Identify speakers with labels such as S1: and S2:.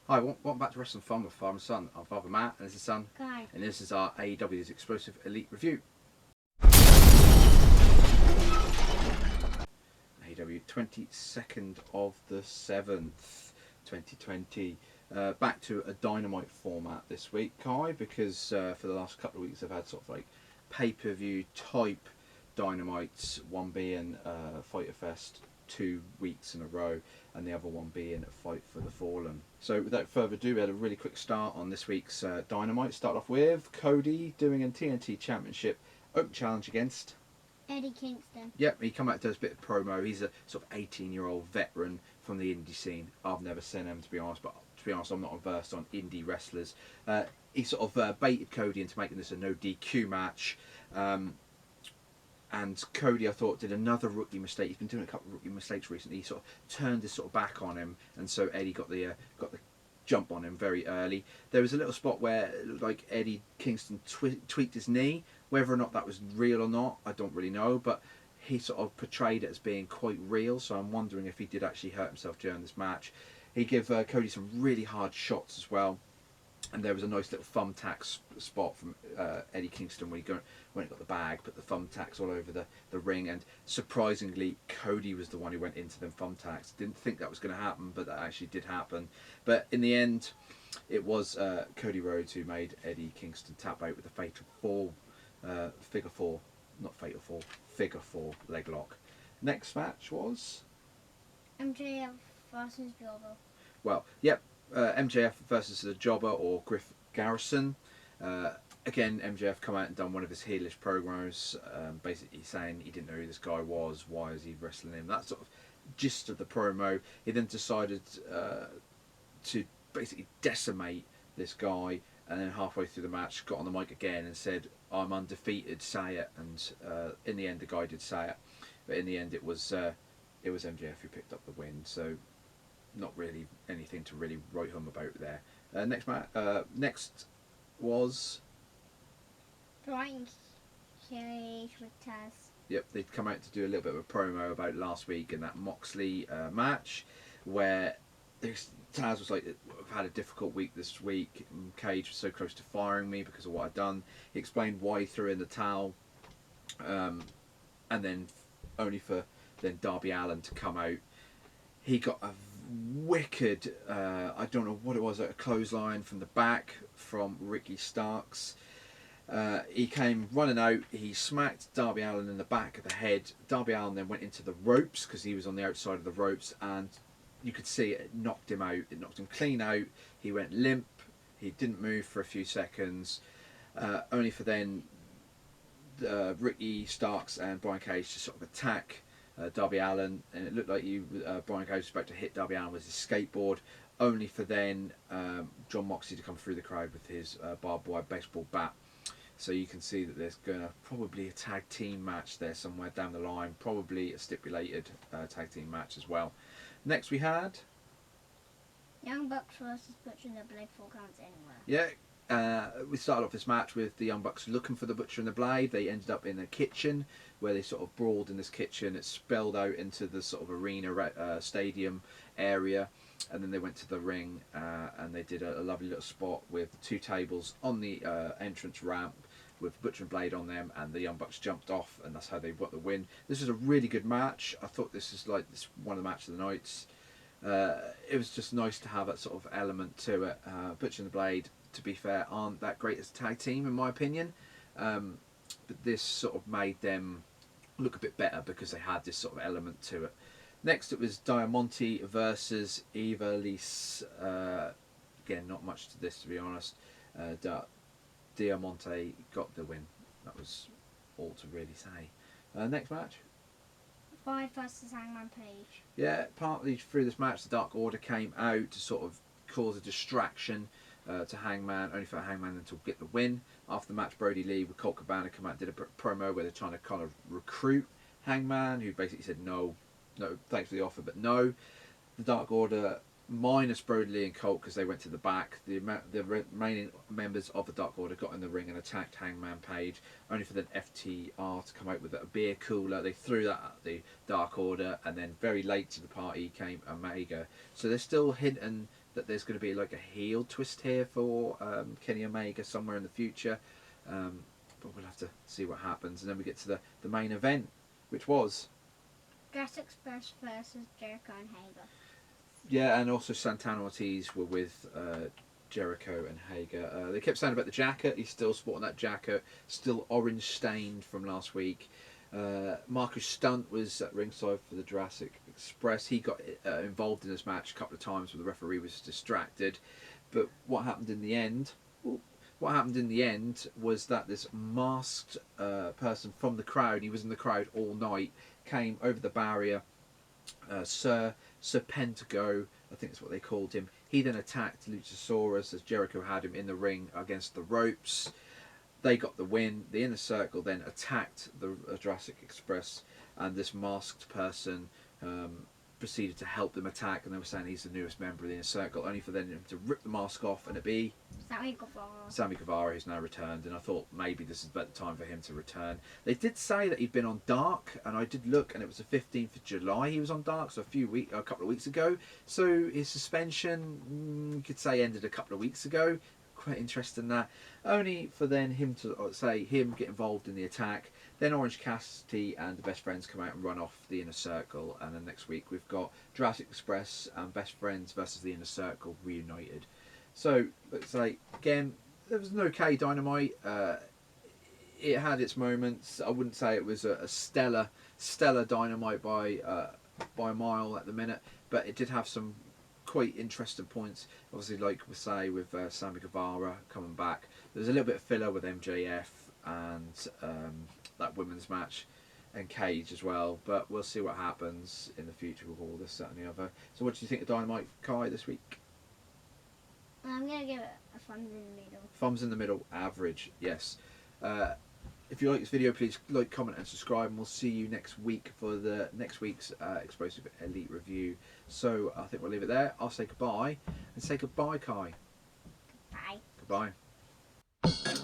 S1: Hi, welcome back to Wrestling Fun with Father and Son. I'm Father Matt, and this is Son,
S2: Guy.
S1: and this is our AEW's Explosive Elite Review. AEW 22nd of the 7th, 2020. Back to a Dynamite format this week, Kai, because for the last couple of weeks I've had sort of like pay-per-view type Dynamites, one being Fighter Fest 2 weeks in a row, and the other one being a Fight for the Fallen. So without further ado, we had a really quick start on this week's Dynamite. Start off with Cody doing a TNT Championship Open Challenge against...
S2: Eddie Kingston.
S1: Yep, he come out, does a bit of promo. He's a sort of 18-year-old veteran from the indie scene. I've never seen him, to be honest, but to be honest, I'm not versed on indie wrestlers. He sort of baited Cody into making this a no DQ match. And Cody, I thought, did another rookie mistake. He's been doing a couple of rookie mistakes recently. He sort of turned his sort of back on him, and so Eddie got the jump on him very early. There was a little spot where it looked like Eddie Kingston tweaked his knee. Whether or not that was real or not, I don't really know, but he sort of portrayed it as being quite real, so I'm wondering if he did actually hurt himself during this match. He gave Cody some really hard shots as well. And there was a nice little thumbtack spot from Eddie Kingston when he got the bag, put the thumbtacks all over the ring, and surprisingly, Cody was the one who went into them thumbtacks. Didn't think that was going to happen, but that actually did happen. But in the end, it was Cody Rhodes who made Eddie Kingston tap out with a fatal four, figure four, not fatal four, figure four leg lock. Next match was
S2: MJF versus Jobber.
S1: Well, yep, MJF versus the Jobber or Griff Garrison. Again, MJF come out and done one of his heelish promos, basically saying he didn't know who this guy was, why is he wrestling him, that sort of gist of the promo. He then decided to basically decimate this guy, and then halfway through the match got on the mic again and said, "I'm undefeated, say it." And in the end the guy did say it, but in the end it was MJF who picked up the win, so not really anything to really write home about there. Next was
S2: Brian Cage with Taz.
S1: Yep, they'd come out to do a little bit of a promo about last week in that Moxley match, where Taz was like, "I've had a difficult week this week. Cage was so close to firing me because of what I'd done." He explained why he threw in the towel, and then only for then Darby Allin to come out. He got a wicked, I don't know what it was, a clothesline from the back from Ricky Starks. He came running out, he smacked Darby Allin in the back of the head. Darby Allin then went into the ropes because he was on the outside of the ropes, and you could see it knocked him out. It knocked him clean out. He went limp. He didn't move for a few seconds, only for then Ricky Starks and Brian Cage to sort of attack Darby Allin, and it looked like Brian Cage was about to hit Darby Allin with his skateboard, only for then John Moxley to come through the crowd with his barbed wire baseball bat. So you can see that there's going to probably a tag team match there somewhere down the line, probably a stipulated tag team match as well. Next we had
S2: Young Bucks versus Butcher and the Blade 4 counts anywhere.
S1: Yeah, we started off this match with the Young Bucks looking for the Butcher and the Blade. They ended up in a kitchen where they sort of brawled in this kitchen. It spilled out into the sort of arena stadium area, and then they went to the ring and they did a lovely little spot with two tables on the entrance ramp with Butcher and Blade on them, and the Young Bucks jumped off, and that's how they got the win. This was a really good match. I thought this is one of the match of the nights. It was just nice to have that sort of element to it. Butcher and the Blade, to be fair, aren't that great as a tag team in my opinion, but this sort of made them look a bit better because they had this sort of element to it. Next it was Diamante versus Ivelisse. Again, not much to this, to be honest. Diamante got the win. That was all to really say. Next match.
S2: Five versus Hangman Page.
S1: Yeah, partly through this match, the Dark Order came out to sort of cause a distraction to Hangman, only for Hangman then to get the win. After the match, Brody Lee with Colt Cabana come out and did a promo where they're trying to kind of recruit Hangman, who basically said no, thanks for the offer, but no. The Dark Order minus Brody Lee and Colt, because they went to the back. The remaining members of the Dark Order got in the ring and attacked Hangman Page, only for the FTR to come out with a beer cooler. They threw that at the Dark Order, and then very late to the party came Omega. So they're still hinting that there's going to be like a heel twist here for Kenny Omega somewhere in the future. But we'll have to see what happens. And then we get to the main event, which was...
S2: Jurassic Express versus Jericho and Hager.
S1: Yeah, and also Santana Ortiz were with Jericho and Hager. They kept saying about the jacket. He's still sporting that jacket, still orange stained from last week. Marcus Stunt was at ringside for the Jurassic Express. He got involved in this match a couple of times, but the referee was distracted. But what happened in the end? Was that this masked person from the crowd, he was in the crowd all night, came over the barrier. Sir Pentago, I think that's what they called him. He then attacked Luchasaurus as Jericho had him in the ring against the ropes. They got the win. The Inner Circle then attacked the Jurassic Express, and this masked person proceeded to help them attack, and they were saying he's the newest member of the Inner Circle, only for them to rip the mask off and it be Sammy Guevara, who's now returned. And I thought maybe this is about the time for him to return. They did say that he'd been on Dark, and I did look, and it was the 15th of July he was on Dark, so a couple of weeks ago. So his suspension, you could say, ended a couple of weeks ago. Quite interesting that. Only for then him to get involved in the attack. Then Orange Cassidy and the Best Friends come out and run off the Inner Circle, and then next week we've got Jurassic Express and Best Friends versus the Inner Circle reunited. So let's say again, there was an okay Dynamite. It had its moments. I wouldn't say it was a stellar Dynamite by a mile at the minute, but it did have some quite interesting points. Obviously, like we say with Sammy Guevara coming back, there's a little bit of filler with MJF and that women's match and Cage as well. But we'll see what happens in the future with all this, that, and the other. So, what do you think of Dynamite, Kai, this week?
S2: I'm gonna give it a thumbs in the middle.
S1: Thumbs in the middle, average. Yes. If you like this video, please like, comment, and subscribe, and we'll see you next week for the next week's Explosive Elite review. So I think we'll leave it there. I'll say goodbye, and say goodbye, Kai.
S2: Bye.
S1: Goodbye.